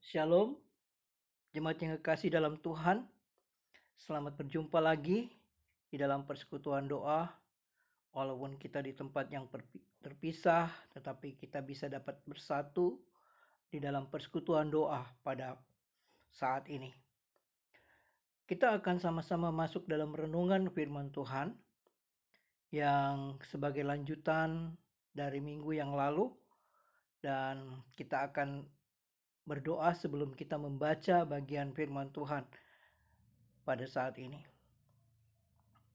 Shalom, jemaat yang kekasih dalam Tuhan. Selamat berjumpa lagi di dalam persekutuan doa. Walaupun kita di tempat yang terpisah, tetapi kita bisa dapat bersatu di dalam persekutuan doa pada saat ini. Kita akan sama-sama masuk dalam renungan firman Tuhan yang sebagai lanjutan dari minggu yang lalu, dan kita akan berdoa sebelum kita membaca bagian firman Tuhan pada saat ini.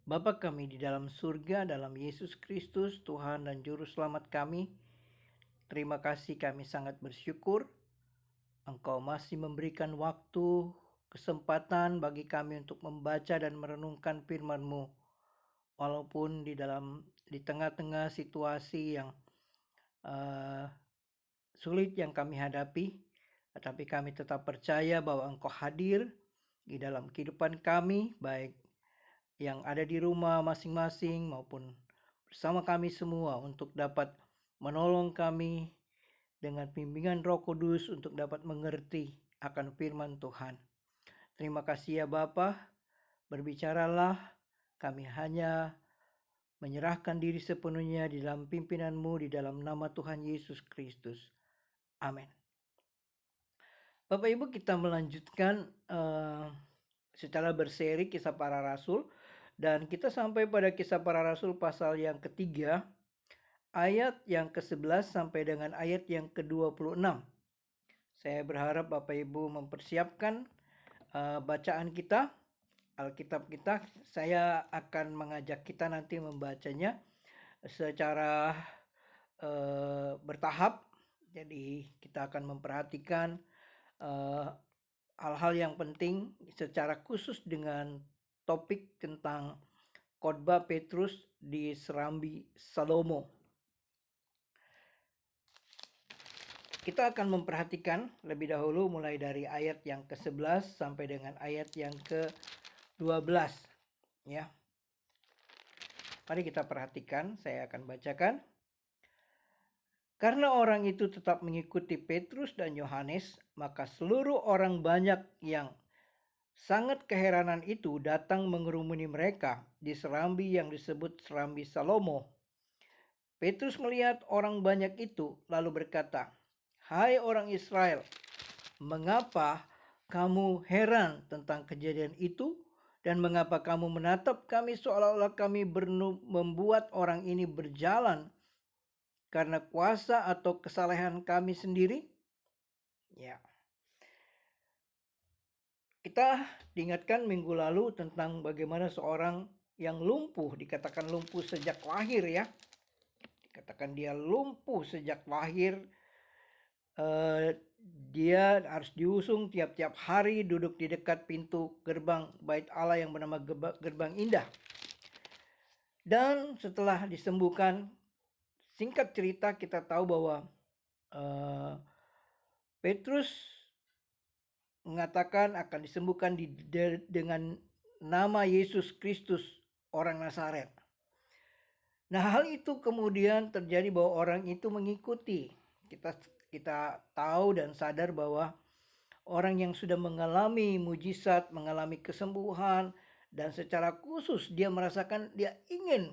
Bapa kami di dalam surga, dalam Yesus Kristus, Tuhan dan Juru Selamat kami, terima kasih, kami sangat bersyukur Engkau masih memberikan waktu, kesempatan bagi kami untuk membaca dan merenungkan firman-Mu. Walaupun di tengah-tengah situasi yang sulit yang kami hadapi, tetapi kami tetap percaya bahwa Engkau hadir di dalam kehidupan kami, baik yang ada di rumah masing-masing maupun bersama kami semua, untuk dapat menolong kami dengan bimbingan Roh Kudus untuk dapat mengerti akan firman Tuhan. Terima kasih ya Bapa, berbicaralah, kami hanya menyerahkan diri sepenuhnya di dalam pimpinan-Mu di dalam nama Tuhan Yesus Kristus. Amin. Bapak Ibu, kita melanjutkan secara berseri Kisah Para Rasul, dan kita sampai pada Kisah Para Rasul pasal yang ketiga, ayat yang ke-11 sampai dengan ayat yang ke-26. Saya berharap Bapak Ibu mempersiapkan bacaan kita, Alkitab kita. Saya akan mengajak kita nanti membacanya secara bertahap. Jadi kita akan memperhatikan hal-hal yang penting secara khusus dengan topik tentang khotbah Petrus di Serambi Salomo. Kita akan memperhatikan lebih dahulu mulai dari ayat yang ke-11 sampai dengan ayat yang ke-12 ya. Mari kita perhatikan, saya akan bacakan. Karena orang itu tetap mengikuti Petrus dan Yohanes, maka seluruh orang banyak yang sangat keheranan itu datang mengerumuni mereka di serambi yang disebut Serambi Salomo. Petrus melihat orang banyak itu lalu berkata, "Hai orang Israel, mengapa kamu heran tentang kejadian itu? Dan mengapa kamu menatap kami seolah-olah kami membuat orang ini berjalan karena kuasa atau kesalahan kami sendiri?" Ya. Kita diingatkan minggu lalu tentang bagaimana seorang yang lumpuh, dikatakan lumpuh sejak lahir ya. Dikatakan dia lumpuh sejak lahir. Dia harus diusung tiap-tiap hari, duduk di dekat pintu gerbang Bait Allah yang bernama Gerbang Indah. Dan setelah disembuhkan, singkat cerita kita tahu bahwa Petrus mengatakan akan disembuhkan dengan nama Yesus Kristus orang Nazaret. Nah, hal itu kemudian terjadi bahwa orang itu mengikuti. Kita tahu dan sadar bahwa orang yang sudah mengalami mujizat, mengalami kesembuhan, dan secara khusus dia merasakan dia ingin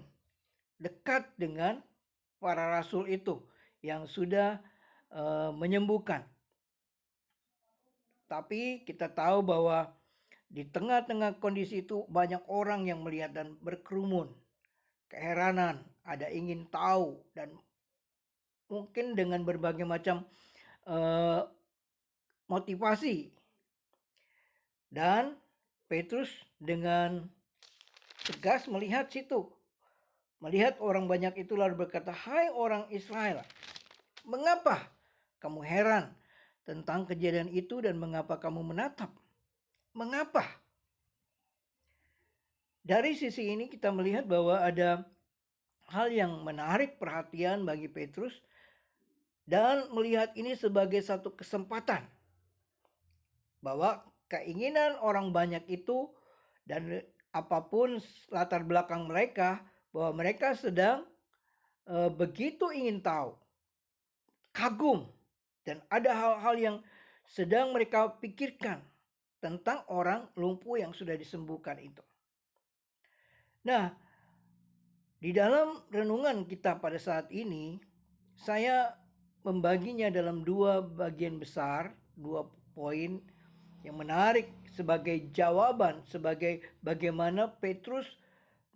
dekat dengan para rasul itu yang sudah menyembuhkan. Tapi kita tahu bahwa di tengah-tengah kondisi itu banyak orang yang melihat dan berkerumun. Keheranan, ada ingin tahu, dan mungkin dengan berbagai macam motivasi. Dan Petrus dengan tegas melihat situ. Melihat orang banyak itu lalu berkata, "Hai orang Israel, mengapa kamu heran tentang kejadian itu dan mengapa kamu menatap? Mengapa?" Dari sisi ini kita melihat bahwa ada hal yang menarik perhatian bagi Petrus, dan melihat ini sebagai satu kesempatan bahwa keinginan orang banyak itu dan apapun latar belakang mereka, bahwa mereka sedang begitu ingin tahu, kagum, dan ada hal-hal yang sedang mereka pikirkan tentang orang lumpuh yang sudah disembuhkan itu. Nah, di dalam renungan kita pada saat ini, saya membaginya dalam dua bagian besar, dua poin yang menarik sebagai jawaban, sebagai bagaimana Petrus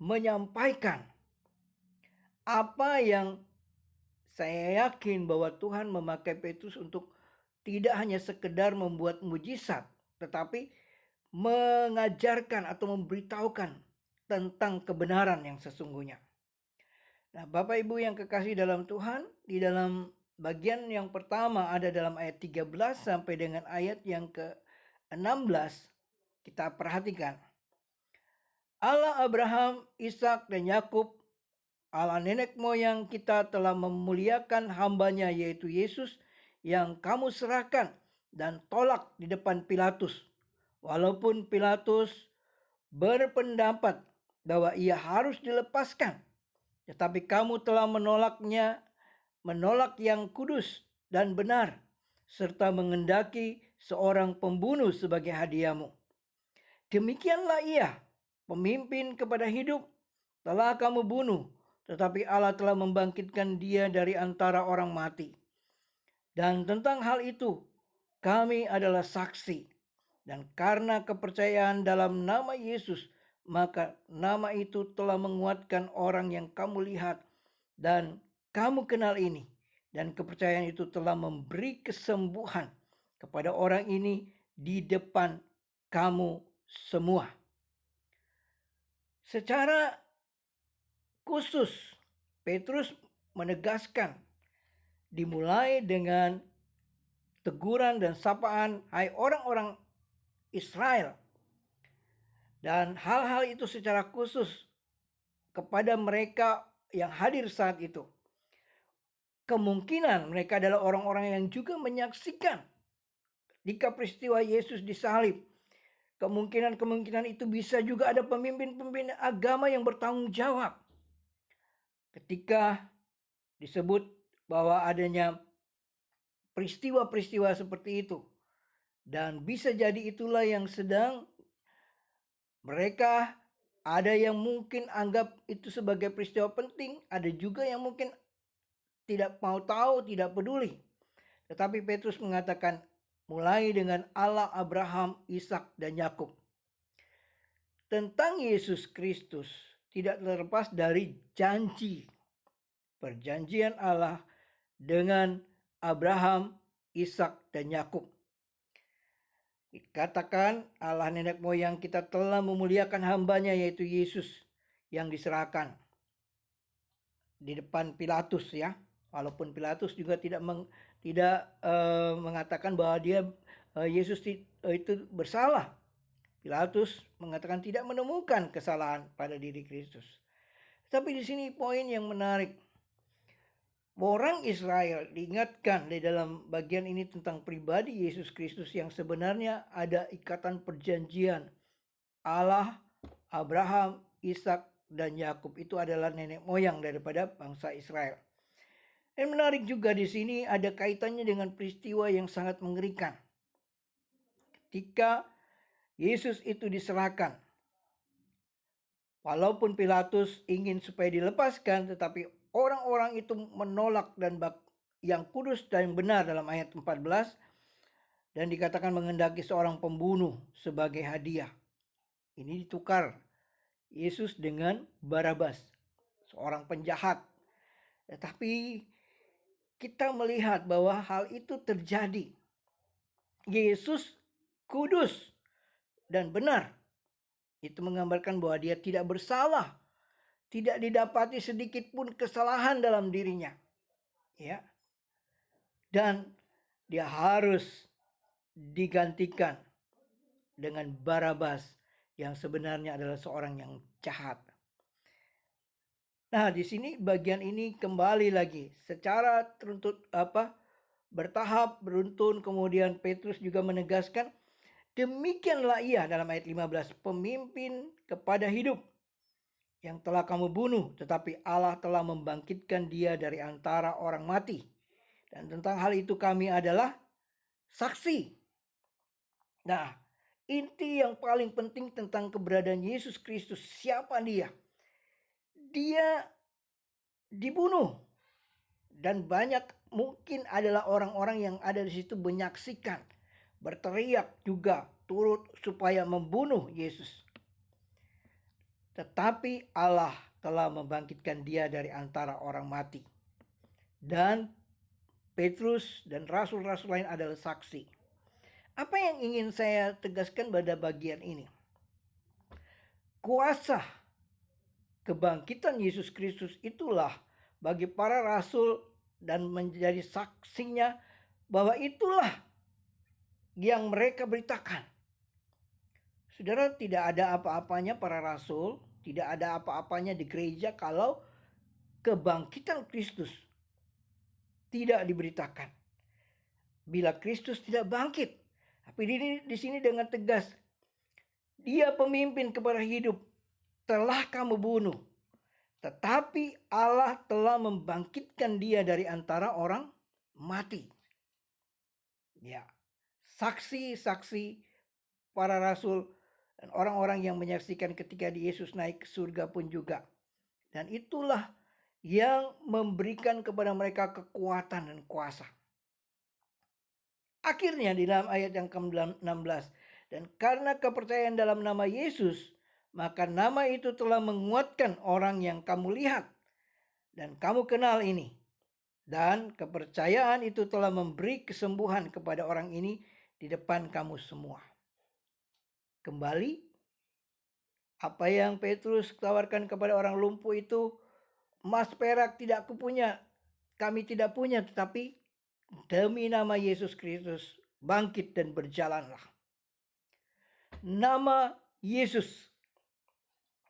menyampaikan apa yang saya yakin bahwa Tuhan memakai Petrus untuk tidak hanya sekedar membuat mujizat, tetapi mengajarkan atau memberitahukan tentang kebenaran yang sesungguhnya. Nah, Bapak Ibu yang kekasih dalam Tuhan, di dalam bagian yang pertama ada dalam ayat 13 sampai dengan ayat yang ke-16, kita perhatikan. Allah Abraham, Ishak dan Yakub, Allah nenek moyang kita telah memuliakan hambanya yaitu Yesus yang kamu serahkan dan tolak di depan Pilatus. Walaupun Pilatus berpendapat bahwa ia harus dilepaskan, tetapi kamu telah menolaknya, menolak yang kudus dan benar, serta mengendaki seorang pembunuh sebagai hadiahmu. Demikianlah ia, pemimpin kepada hidup, telah kamu bunuh, tetapi Allah telah membangkitkan dia dari antara orang mati. Dan tentang hal itu, kami adalah saksi. Dan karena kepercayaan dalam nama Yesus, maka nama itu telah menguatkan orang yang kamu lihat dan kamu kenal ini. Dan kepercayaan itu telah memberi kesembuhan kepada orang ini di depan kamu semua. Secara khusus, Petrus menegaskan dimulai dengan teguran dan sapaan, hai orang-orang Israel. Dan hal-hal itu secara khusus kepada mereka yang hadir saat itu. Kemungkinan mereka adalah orang-orang yang juga menyaksikan ketika peristiwa Yesus disalib. Kemungkinan itu bisa juga ada pemimpin-pemimpin agama yang bertanggung jawab. Ketika disebut bahwa adanya peristiwa-peristiwa seperti itu. Dan bisa jadi itulah yang sedang mereka, ada yang mungkin anggap itu sebagai peristiwa penting, ada juga yang mungkin tidak mau tahu, tidak peduli. Tetapi Petrus mengatakan, mulai dengan Allah Abraham, Ishak dan Yakub. Tentang Yesus Kristus tidak terlepas dari janji, perjanjian Allah dengan Abraham, Ishak dan Yakub. Dikatakan Allah nenek moyang kita telah memuliakan hambanya yaitu Yesus yang diserahkan di depan Pilatus ya. Walaupun Pilatus juga tidak mengatakan bahwa Yesus itu bersalah. Pilatus mengatakan tidak menemukan kesalahan pada diri Kristus. Tapi di sini poin yang menarik. Orang Israel diingatkan di dalam bagian ini tentang pribadi Yesus Kristus yang sebenarnya ada ikatan perjanjian. Allah, Abraham, Ishak, dan Yakub itu adalah nenek moyang daripada bangsa Israel. Dan menarik juga di sini ada kaitannya dengan peristiwa yang sangat mengerikan. Ketika Yesus itu diserahkan, walaupun Pilatus ingin supaya dilepaskan, tetapi orang-orang itu menolak dan yang kudus dan yang benar dalam ayat 14. Dan dikatakan mengendaki seorang pembunuh sebagai hadiah. Ini ditukar Yesus dengan Barabas, seorang penjahat. Tetapi kita melihat bahwa hal itu terjadi. Yesus kudus dan benar. Itu menggambarkan bahwa dia tidak bersalah. Tidak didapati sedikit pun kesalahan dalam dirinya. Ya. Dan dia harus digantikan dengan Barabas yang sebenarnya adalah seorang yang jahat. Nah, di sini bagian ini kembali lagi secara bertahap, beruntun, kemudian Petrus juga menegaskan, demikianlah ia dalam ayat 15, pemimpin kepada hidup yang telah kamu bunuh, tetapi Allah telah membangkitkan dia dari antara orang mati. Dan tentang hal itu kami adalah saksi. Nah, inti yang paling penting tentang keberadaan Yesus Kristus, siapa dia? Dia dibunuh, dan banyak mungkin adalah orang-orang yang ada di situ menyaksikan, berteriak juga turut supaya membunuh Yesus. Tetapi Allah telah membangkitkan dia dari antara orang mati. Dan Petrus dan rasul-rasul lain adalah saksi. Apa yang ingin saya tegaskan pada bagian ini? Kuasa kebangkitan Yesus Kristus itulah bagi para rasul dan menjadi saksinya bahwa itulah yang mereka beritakan. Saudara, tidak ada apa-apanya para rasul, tidak ada apa-apanya di gereja kalau kebangkitan Kristus tidak diberitakan. Bila Kristus tidak bangkit, tapi di sini dengan tegas, dia pemimpin kepada hidup, telah kamu bunuh. Tetapi Allah telah membangkitkan dia dari antara orang mati. Ya, saksi-saksi para rasul dan orang-orang yang menyaksikan ketika Yesus naik ke surga pun juga. Dan itulah yang memberikan kepada mereka kekuatan dan kuasa. Akhirnya di dalam ayat yang ke-16, dan karena kepercayaan dalam nama Yesus, maka nama itu telah menguatkan orang yang kamu lihat dan kamu kenal ini. Dan kepercayaan itu telah memberi kesembuhan kepada orang ini di depan kamu semua. Kembali, apa yang Petrus tawarkan kepada orang lumpuh itu, emas perak tidak aku punya, kami tidak punya, tetapi demi nama Yesus Kristus bangkit dan berjalanlah. Nama Yesus,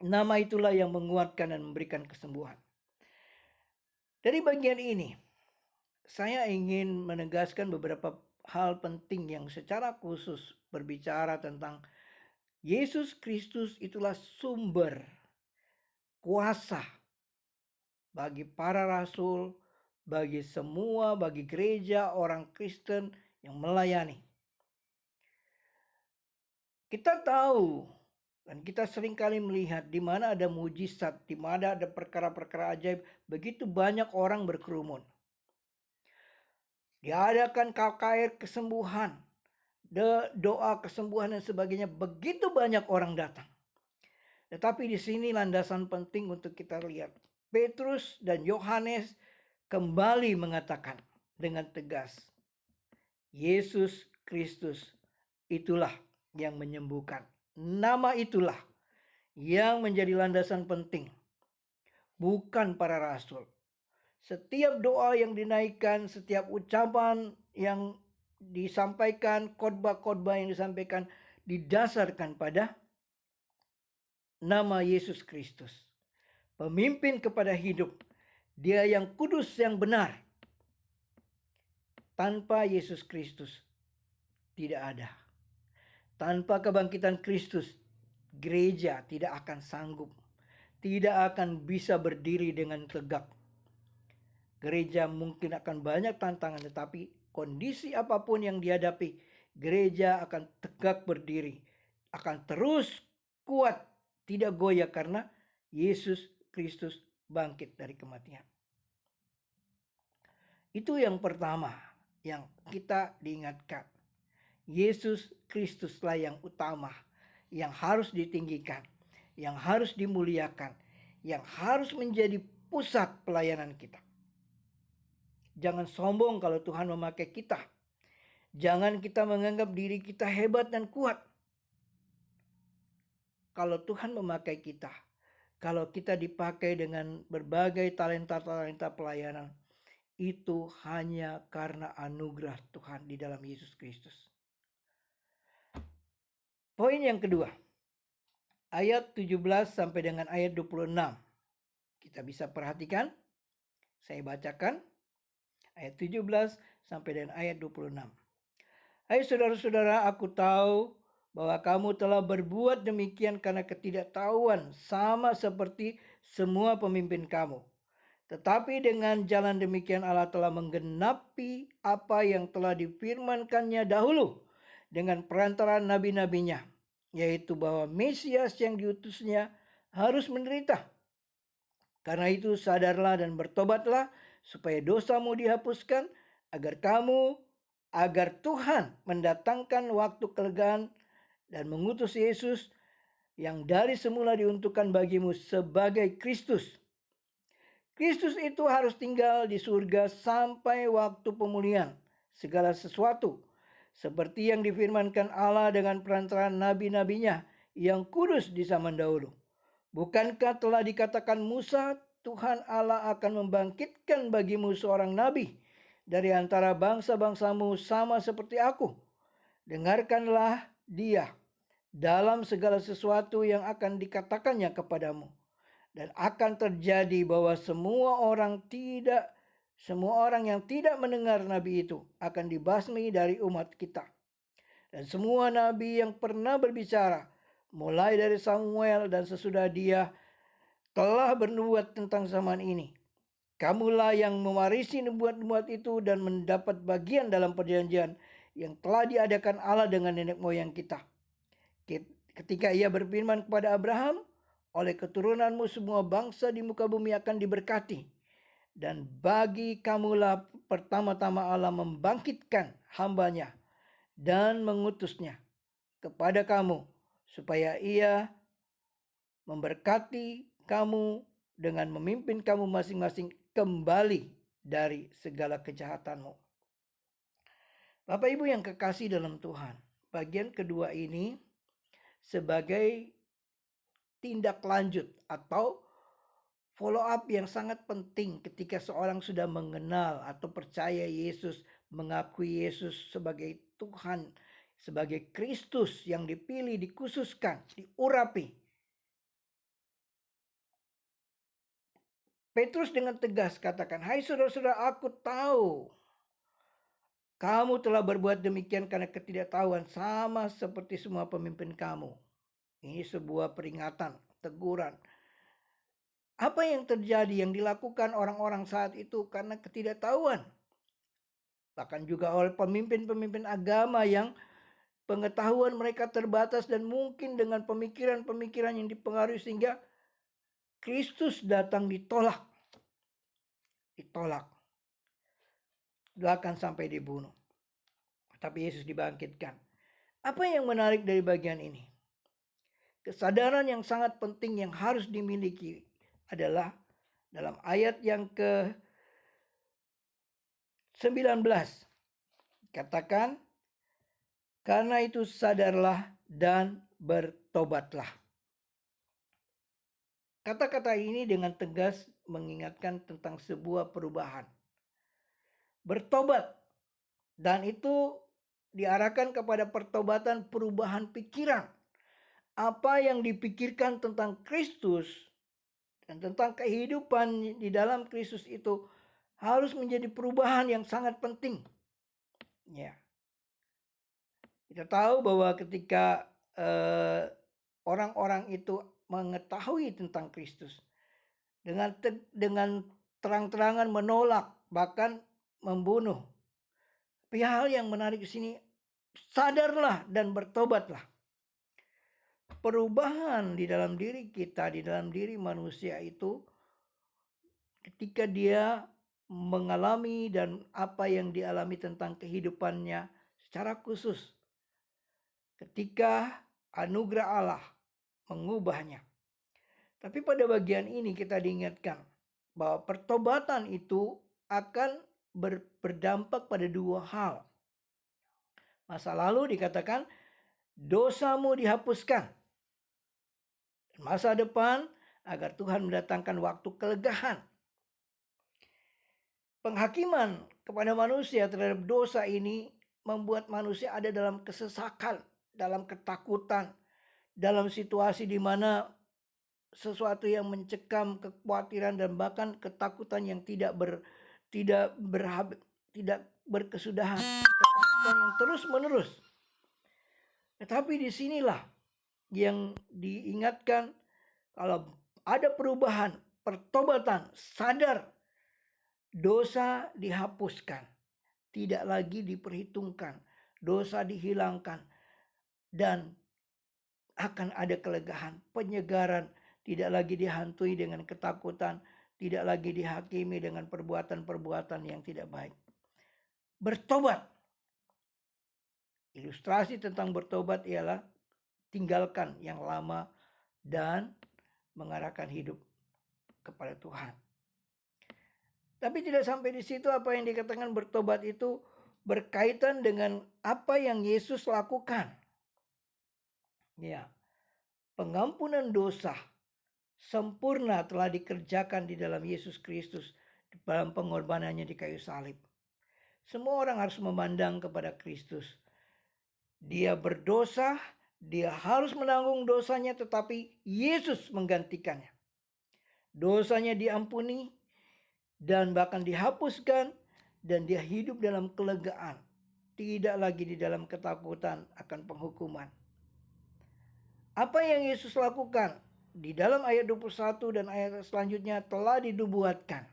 nama itulah yang menguatkan dan memberikan kesembuhan. Dari bagian ini, saya ingin menegaskan beberapa hal penting yang secara khusus berbicara tentang Yesus Kristus itulah sumber kuasa bagi para rasul, bagi semua, bagi gereja, orang Kristen yang melayani. Kita tahu dan kita seringkali melihat di mana ada mujizat, di mana ada perkara-perkara ajaib, begitu banyak orang berkerumun. Diadakan KKR kesembuhan, doa kesembuhan dan sebagainya, begitu banyak orang datang. Tetapi di sini landasan penting untuk kita lihat. Petrus dan Yohanes kembali mengatakan dengan tegas, Yesus Kristus itulah yang menyembuhkan. Nama itulah yang menjadi landasan penting, bukan para rasul. Setiap doa yang dinaikkan, setiap ucapan yang disampaikan, khotbah-khotbah yang disampaikan didasarkan pada nama Yesus Kristus. Pemimpin kepada hidup, dia yang kudus, yang benar. Tanpa Yesus Kristus tidak ada. Tanpa kebangkitan Kristus, gereja tidak akan sanggup, tidak akan bisa berdiri dengan tegak. Gereja mungkin akan banyak tantangan, tetapi kondisi apapun yang dihadapi, gereja akan tegak berdiri, akan terus kuat, tidak goyah karena Yesus Kristus bangkit dari kematian. Itu yang pertama yang kita diingatkan. Yesus Kristuslah yang utama, yang harus ditinggikan, yang harus dimuliakan, yang harus menjadi pusat pelayanan kita. Jangan sombong kalau Tuhan memakai kita. Jangan kita menganggap diri kita hebat dan kuat. Kalau Tuhan memakai kita, kalau kita dipakai dengan berbagai talenta-talenta pelayanan, itu hanya karena anugerah Tuhan di dalam Yesus Kristus. Poin yang kedua, ayat 17 sampai dengan ayat 26. Kita bisa perhatikan, saya bacakan. Ayat 17 sampai dengan ayat 26. Hai saudara-saudara, aku tahu bahwa kamu telah berbuat demikian karena ketidaktahuan, sama seperti semua pemimpin kamu. Tetapi dengan jalan demikian Allah telah menggenapi apa yang telah difirmankannya dahulu dengan perantaraan nabi-nabinya, yaitu bahwa Mesias yang diutusnya harus menderita. Karena itu sadarlah dan bertobatlah supaya dosamu dihapuskan, agar Tuhan mendatangkan waktu kelegaan dan mengutus Yesus yang dari semula diuntukkan bagimu sebagai Kristus. Kristus itu harus tinggal di surga sampai waktu pemulihan segala sesuatu, seperti yang difirmankan Allah dengan perantaraan nabi-nabinya yang kudus di zaman dahulu. Bukankah telah dikatakan Musa, Tuhan Allah akan membangkitkan bagimu seorang nabi dari antara bangsa-bangsamu sama seperti aku. Dengarkanlah dia dalam segala sesuatu yang akan dikatakannya kepadamu. Dan akan terjadi bahwa semua orang yang tidak mendengar nabi itu akan dibasmi dari umat kita. Dan semua nabi yang pernah berbicara, mulai dari Samuel dan sesudah dia, telah bernubuat tentang zaman ini. Kamulah yang mewarisi nubuat-nubuat itu dan mendapat bagian dalam perjanjian yang telah diadakan Allah dengan nenek moyang kita. Ketika ia berfirman kepada Abraham, oleh keturunanmu semua bangsa di muka bumi akan diberkati. Dan bagi kamulah pertama-tama Allah membangkitkan hambanya dan mengutusnya kepada kamu, supaya ia memberkati kamu dengan memimpin kamu masing-masing kembali dari segala kejahatanmu. Bapak Ibu yang kekasih dalam Tuhan, bagian kedua ini sebagai tindak lanjut atau follow up yang sangat penting ketika seorang sudah mengenal atau percaya Yesus, mengakui Yesus sebagai Tuhan, sebagai Kristus yang dipilih, dikhususkan, diurapi. Petrus dengan tegas katakan, "Hai saudara-saudara, aku tahu kamu telah berbuat demikian karena ketidaktahuan, sama seperti semua pemimpin kamu." Ini sebuah peringatan, teguran. Apa yang terjadi, yang dilakukan orang-orang saat itu karena ketidaktahuan. Bahkan juga oleh pemimpin-pemimpin agama yang pengetahuan mereka terbatas dan mungkin dengan pemikiran-pemikiran yang dipengaruhi sehingga Kristus datang ditolak. Bahkan sampai dibunuh. Tapi Yesus dibangkitkan. Apa yang menarik dari bagian ini? Kesadaran yang sangat penting yang harus dimiliki adalah dalam ayat yang ke-19. Katakan, karena itu sadarlah dan bertobatlah. Kata-kata ini dengan tegas mengingatkan tentang sebuah perubahan. Bertobat. Dan itu diarahkan kepada pertobatan perubahan pikiran. Apa yang dipikirkan tentang Kristus dan tentang kehidupan di dalam Kristus itu harus menjadi perubahan yang sangat penting. Ya. Kita tahu bahwa ketika orang-orang itu mengetahui tentang Kristus, dengan terang-terangan menolak, bahkan membunuh. Tapi hal yang menarik di sini, sadarlah dan bertobatlah. Perubahan di dalam diri kita, di dalam diri manusia itu, ketika dia mengalami dan apa yang dialami tentang kehidupannya secara khusus, ketika anugerah Allah mengubahnya. Tapi pada bagian ini kita diingatkan bahwa pertobatan itu akan berdampak pada dua hal. Masa lalu dikatakan dosamu dihapuskan. Masa depan agar Tuhan mendatangkan waktu kelegaan. Penghakiman kepada manusia terhadap dosa ini membuat manusia ada dalam kesesakan, dalam ketakutan, dalam situasi di mana sesuatu yang mencekam, kekhawatiran dan bahkan ketakutan yang tidak berkesudahan, ketakutan yang terus-menerus. Tetapi disinilah yang diingatkan, kalau ada perubahan, pertobatan, sadar, dosa dihapuskan, tidak lagi diperhitungkan, dosa dihilangkan, dan akan ada kelegaan, penyegaran, tidak lagi dihantui dengan ketakutan, tidak lagi dihakimi dengan perbuatan-perbuatan yang tidak baik. Bertobat. Ilustrasi tentang bertobat ialah tinggalkan yang lama dan mengarahkan hidup kepada Tuhan. Tapi tidak sampai di situ. Apa yang dikatakan bertobat itu berkaitan dengan apa yang Yesus lakukan. Ya, pengampunan dosa sempurna telah dikerjakan di dalam Yesus Kristus dalam pengorbanannya di kayu salib. Semua orang harus memandang kepada Kristus. Dia berdosa, dia harus menanggung dosanya, tetapi Yesus menggantikannya. Dosanya diampuni dan bahkan dihapuskan, dan dia hidup dalam kelegaan, tidak lagi di dalam ketakutan akan penghukuman. Apa yang Yesus lakukan di dalam ayat 21 dan ayat selanjutnya telah dinubuatkan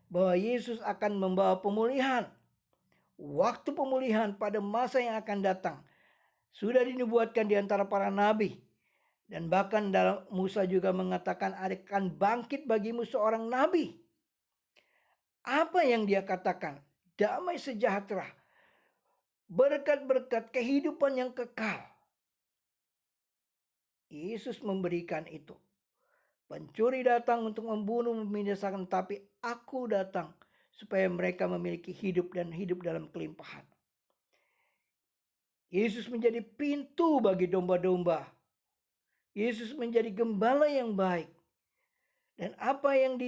bahwa Yesus akan membawa pemulihan. Waktu pemulihan pada masa yang akan datang sudah dinubuatkan di antara para nabi. Dan bahkan dalam Musa juga mengatakan akan bangkit bagimu seorang nabi. Apa yang dia katakan? Damai sejahtera, berkat-berkat, kehidupan yang kekal. Yesus memberikan itu. Pencuri datang untuk membunuh, membinasakan, tapi aku datang supaya mereka memiliki hidup dan hidup dalam kelimpahan. Yesus menjadi pintu bagi domba-domba. Yesus menjadi gembala yang baik. Dan apa yang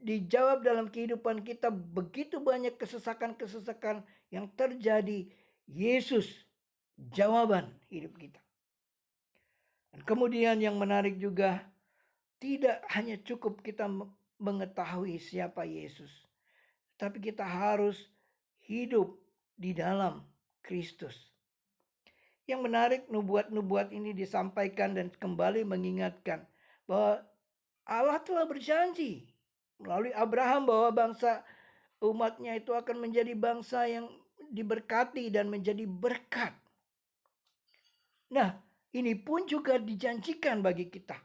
dijawab dalam kehidupan kita, begitu banyak kesesakan-kesesakan yang terjadi, Yesus jawaban hidup kita. Dan kemudian yang menarik juga, tidak hanya cukup kita mengetahui siapa Yesus, tapi kita harus hidup di dalam Kristus. Yang menarik, nubuat-nubuat ini disampaikan dan kembali mengingatkan bahwa Allah telah berjanji melalui Abraham bahwa bangsa umatnya itu akan menjadi bangsa yang diberkati dan menjadi berkat. Nah, ini pun juga dijanjikan bagi kita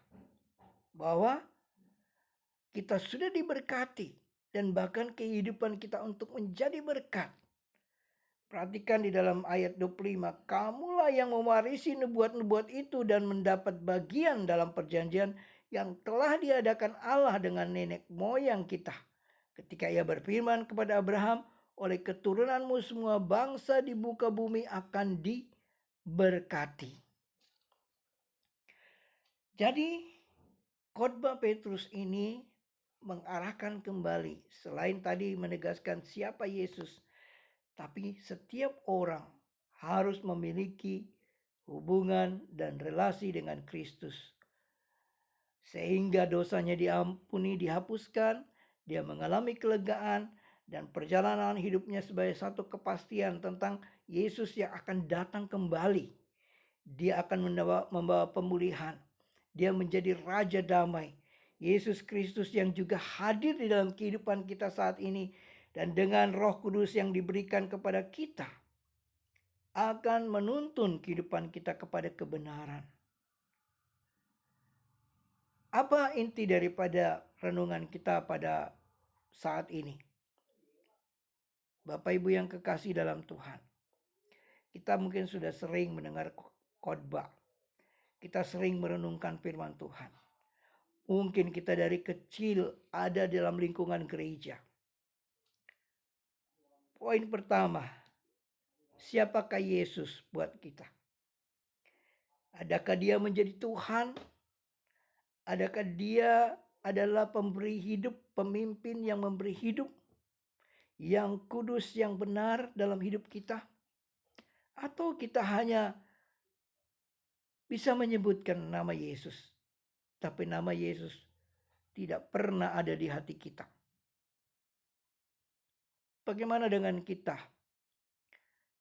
bahwa kita sudah diberkati dan bahkan kehidupan kita untuk menjadi berkat. Perhatikan di dalam ayat 25, kamulah yang mewarisi nubuat-nubuat itu dan mendapat bagian dalam perjanjian yang telah diadakan Allah dengan nenek moyang kita. Ketika ia berfirman kepada Abraham, oleh keturunanmu semua bangsa di muka bumi akan diberkati. Jadi khotbah Petrus ini mengarahkan kembali, selain tadi menegaskan siapa Yesus, tapi setiap orang harus memiliki hubungan dan relasi dengan Kristus. Sehingga dosanya diampuni, dihapuskan, dia mengalami kelegaan, dan perjalanan hidupnya sebagai satu kepastian tentang Yesus yang akan datang kembali. Dia akan membawa pemulihan. Dia menjadi Raja Damai. Yesus Kristus yang juga hadir di dalam kehidupan kita saat ini, dan dengan Roh Kudus yang diberikan kepada kita, akan menuntun kehidupan kita kepada kebenaran. Apa inti daripada renungan kita pada saat ini? Bapak Ibu yang kekasih dalam Tuhan, kita mungkin sudah sering mendengar khotbah. Kita sering merenungkan firman Tuhan. Mungkin kita dari kecil ada dalam lingkungan gereja. Poin pertama, siapakah Yesus buat kita? Adakah dia menjadi Tuhan? Adakah dia adalah pemberi hidup, pemimpin yang memberi hidup, yang kudus, yang benar dalam hidup kita? Atau kita hanya bisa menyebutkan nama Yesus, tapi nama Yesus tidak pernah ada di hati kita? Bagaimana dengan kita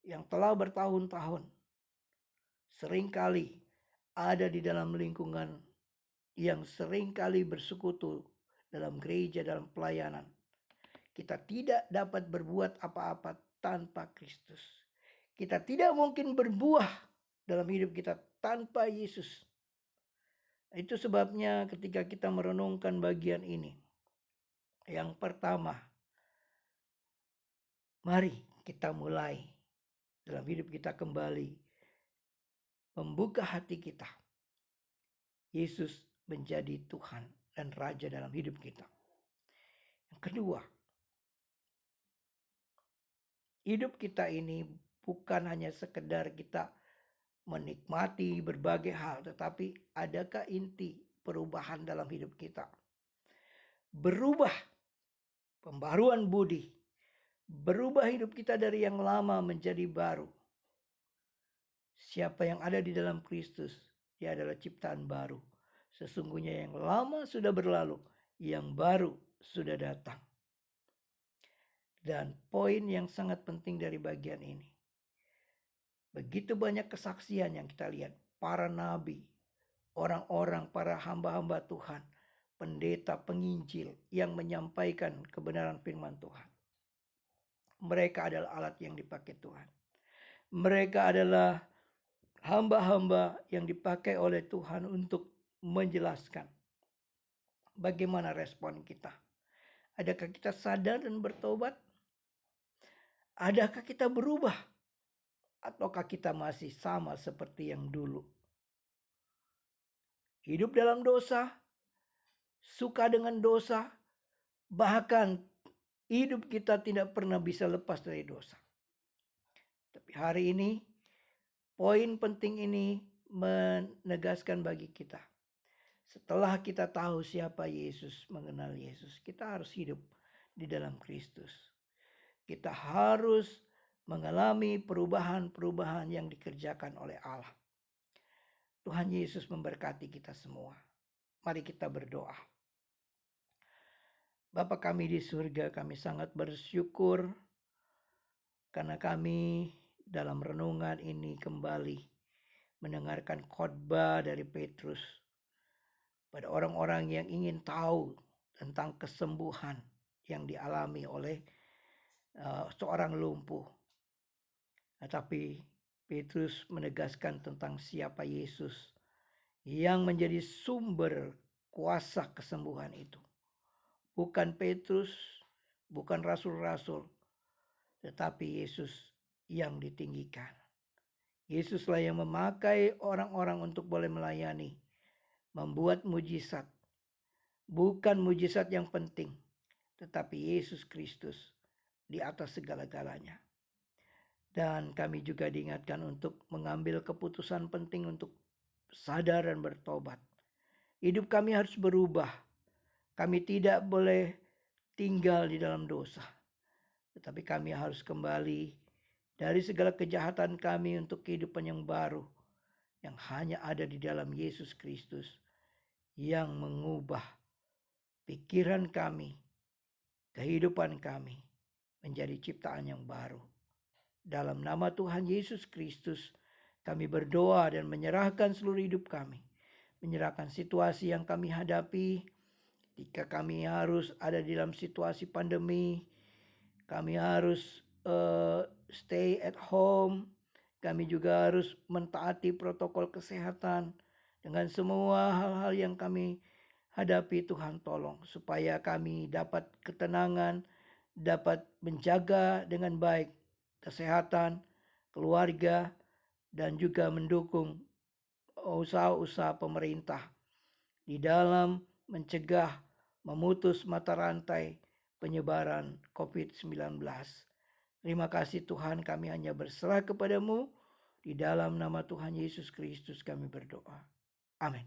yang telah bertahun-tahun seringkali ada di dalam lingkungan yang seringkali bersekutu dalam gereja, dalam pelayanan? Kita tidak dapat berbuat apa-apa tanpa Kristus. Kita tidak mungkin berbuah dalam hidup kita tanpa Yesus. Itu sebabnya ketika kita merenungkan bagian ini, yang pertama, mari kita mulai dalam hidup kita kembali membuka hati kita. Yesus menjadi Tuhan dan Raja dalam hidup kita. Yang kedua, hidup kita ini bukan hanya sekedar kita menikmati berbagai hal, tetapi adakah inti perubahan dalam hidup kita? Berubah, pembaruan budi, berubah hidup kita dari yang lama menjadi baru. Siapa yang ada di dalam Kristus, dia adalah ciptaan baru. Sesungguhnya yang lama sudah berlalu, yang baru sudah datang. Dan poin yang sangat penting dari bagian ini, begitu banyak kesaksian yang kita lihat, para nabi, orang-orang, para hamba-hamba Tuhan, pendeta, penginjil yang menyampaikan kebenaran firman Tuhan. Mereka adalah alat yang dipakai Tuhan. Mereka adalah hamba-hamba yang dipakai oleh Tuhan untuk menjelaskan bagaimana respon kita. Adakah kita sadar dan bertobat? Adakah kita berubah? Ataukah kita masih sama seperti yang dulu? Hidup dalam dosa, suka dengan dosa, bahkan hidup kita tidak pernah bisa lepas dari dosa. Tapi hari ini, poin penting ini menegaskan bagi kita. Setelah kita tahu siapa Yesus, mengenal Yesus, kita harus hidup di dalam Kristus. Kita harus mengalami perubahan-perubahan yang dikerjakan oleh Allah. Tuhan Yesus memberkati kita semua. Mari kita berdoa. Bapa kami di surga, kami sangat bersyukur karena kami dalam renungan ini kembali mendengarkan khotbah dari Petrus pada orang-orang yang ingin tahu tentang kesembuhan yang dialami oleh seorang lumpuh. Tetapi Petrus menegaskan tentang siapa Yesus yang menjadi sumber kuasa kesembuhan itu. Bukan Petrus, bukan rasul-rasul, tetapi Yesus yang ditinggikan. Yesuslah yang memakai orang-orang untuk boleh melayani, membuat mujizat. Bukan mujizat yang penting, tetapi Yesus Kristus di atas segala-galanya. Dan kami juga diingatkan untuk mengambil keputusan penting untuk sadar dan bertobat. Hidup kami harus berubah. Kami tidak boleh tinggal di dalam dosa. Tetapi kami harus kembali dari segala kejahatan kami untuk kehidupan yang baru. Yang hanya ada di dalam Yesus Kristus. Yang mengubah pikiran kami, kehidupan kami menjadi ciptaan yang baru. Dalam nama Tuhan Yesus Kristus, kami berdoa dan menyerahkan seluruh hidup kami. Menyerahkan situasi yang kami hadapi. Jika kami harus ada di dalam situasi pandemi, kami harus stay at home. Kami juga harus mentaati protokol kesehatan. Dengan semua hal-hal yang kami hadapi, Tuhan tolong supaya kami dapat ketenangan, dapat menjaga dengan baik kesehatan, keluarga, dan juga mendukung usaha-usaha pemerintah di dalam mencegah, memutus mata rantai penyebaran COVID-19. Terima kasih Tuhan, kami hanya berserah kepadamu. Di dalam nama Tuhan Yesus Kristus kami berdoa. Amin.